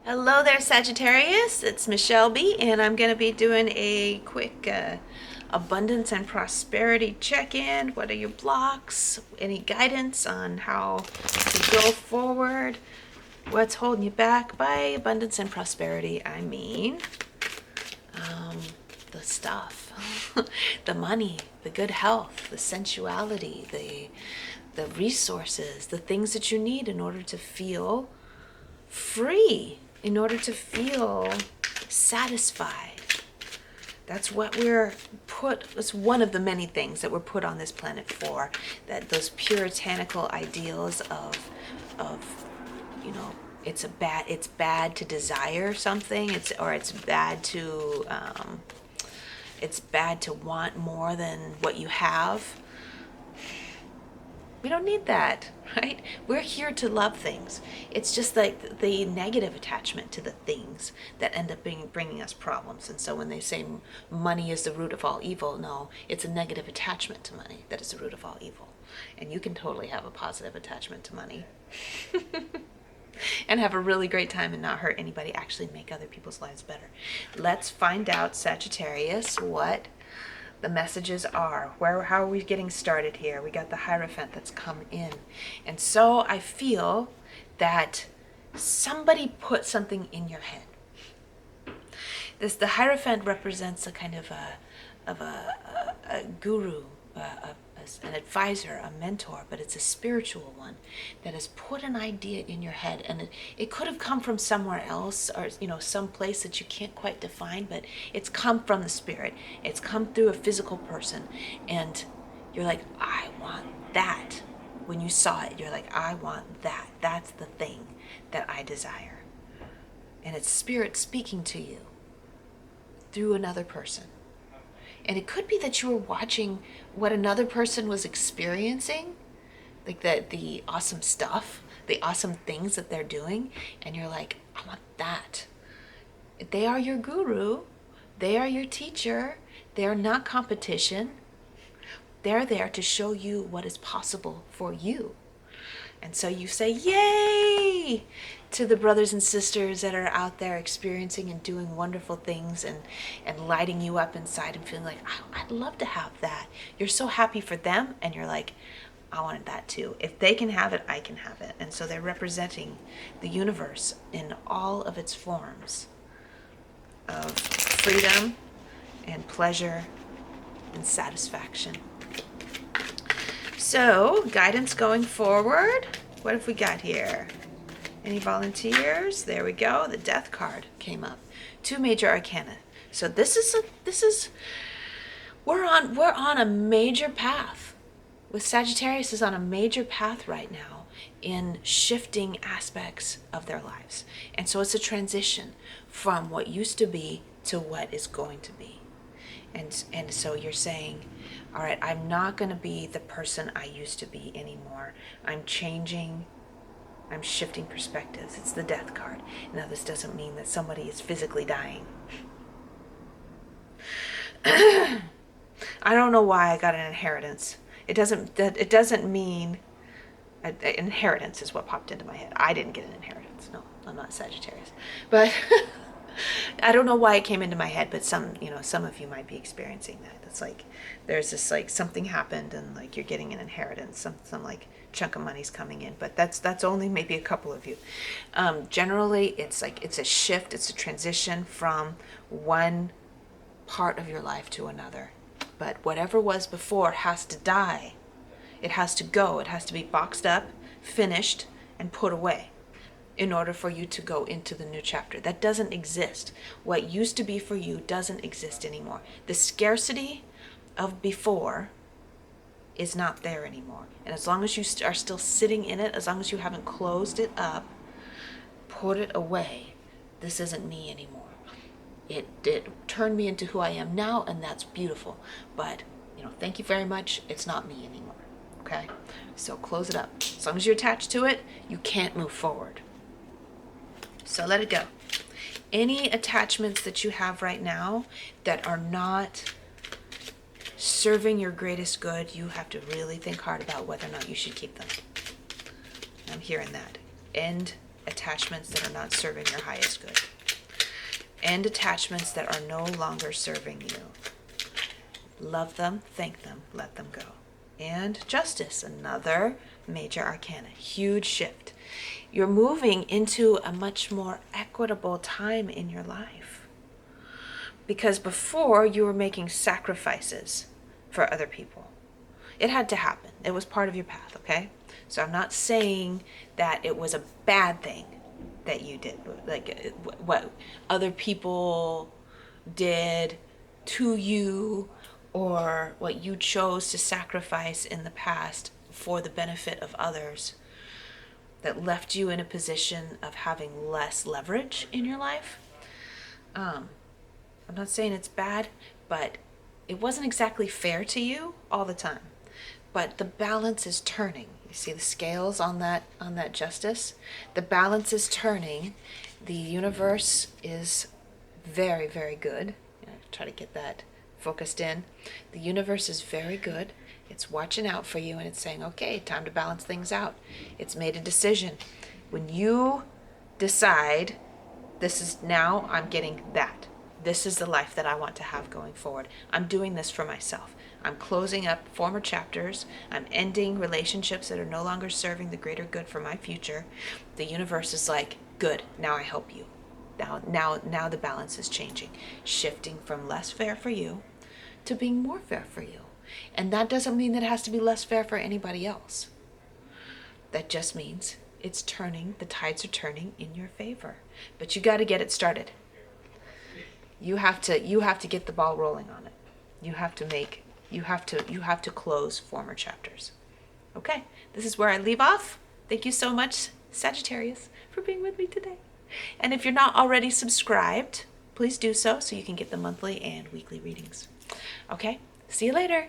Hello there, Sagittarius. It's Michele B, and I'm going to be doing a quick abundance and prosperity check-in. What are your blocks? Any guidance on how to go forward? What's holding you back? By abundance and prosperity, I mean the stuff, the money, the good health, the sensuality, the resources, the things that you need in order to feel free, in order to feel satisfied. That's what it's one of the many things that we're put on this planet for, that those puritanical ideals of it's bad to desire something, it's bad to want more than what you have. We don't need that, right? We're here to love things. It's just like the negative attachment to the things that end up bringing us problems. And so when they say money is the root of all evil, no, it's a negative attachment to money that is the root of all evil. And you can totally have a positive attachment to money and have a really great time and not hurt anybody, actually make other people's lives better. Let's find out, Sagittarius, what the messages are. How are we getting started here? We got the Hierophant that's come in. And so I feel that somebody put something in your head. The Hierophant represents a kind of a guru, an advisor, a mentor, but it's a spiritual one that has put an idea in your head, and it could have come from somewhere else, or some place that you can't quite define, but it's come from the spirit. It's come through a physical person, and you're like, I want that. When you saw it, you're like, I want that. That's the thing that I desire. And it's spirit speaking to you through another person. And it could be that you were watching what another person was experiencing, like the awesome stuff, the awesome things that they're doing, and you're like, I want that. They are your guru. They are your teacher. They are not competition. They're there to show you what is possible for you. And so you say, yay, to the brothers and sisters that are out there experiencing and doing wonderful things and lighting you up inside and feeling like, oh, I'd love to have that. You're so happy for them, and you're like, I wanted that too. If they can have it, I can have it. And so they're representing the universe in all of its forms of freedom and pleasure and satisfaction. So, guidance going forward. What have we got here? Any volunteers? There we go. The Death card came up. 2 major arcana. So we're on a major path. With Sagittarius is on a major path right now in shifting aspects of their lives. And so it's a transition from what used to be to what is going to be. And so you're saying, all right, I'm not going to be the person I used to be anymore. I'm changing. I'm shifting perspectives. It's the Death card. Now, this doesn't mean that somebody is physically dying. I don't know why I got an inheritance. It doesn't mean inheritance is what popped into my head. I didn't get an inheritance. No, I'm not Sagittarius. But I don't know why it came into my head, but some of you might be experiencing that. It's like there's this, like, something happened and like you're getting an inheritance, some like chunk of money's coming in, but that's only maybe a couple of you. Generally, it's like it's a shift, it's a transition from one part of your life to another. But whatever was before has to die. It has to go. It has to be boxed up, finished, and put away in order for you to go into the new chapter. That doesn't exist. What used to be for you doesn't exist anymore. The scarcity of before is not there anymore. And as long as you are still sitting in it, as long as you haven't closed it up, put it away. This isn't me anymore. It turned me into who I am now, and that's beautiful. But, thank you very much. It's not me anymore. Okay? So close it up. As long as you're attached to it, you can't move forward. So let it go. Any attachments that you have right now that are not serving your greatest good, you have to really think hard about whether or not you should keep them. I'm hearing that. End attachments that are not serving your highest good. End attachments that are no longer serving you. Love them, thank them, let them go. And Justice, another major arcana, huge shift. You're moving into a much more equitable time in your life. Because before you were making sacrifices for other people. It had to happen. It was part of your path, okay? So I'm not saying that it was a bad thing that you did, like what other people did to you, or what you chose to sacrifice in the past for the benefit of others that left you in a position of having less leverage in your life. I'm not saying it's bad, but it wasn't exactly fair to you all the time. But the balance is turning. You see the scales on that Justice? The balance is turning. The universe is very, very good. Try to get that focused in. The universe is very good. It's watching out for you, and it's saying, okay, time to balance things out. It's made a decision. When you decide, this is now, I'm getting that. This is the life that I want to have going forward. I'm doing this for myself. I'm closing up former chapters. I'm ending relationships that are no longer serving the greater good for my future. The universe is like, good, now I help you. Now the balance is changing, shifting from less fair for you to being more fair for you. And that doesn't mean that it has to be less fair for anybody else. That just means it's turning, the tides are turning in your favor. But you got to get it started. You have to get the ball rolling on it. You have to close former chapters. Okay, this is where I leave off. Thank you so much, Sagittarius, for being with me today. And if you're not already subscribed, please do so you can get the monthly and weekly readings. Okay, see you later.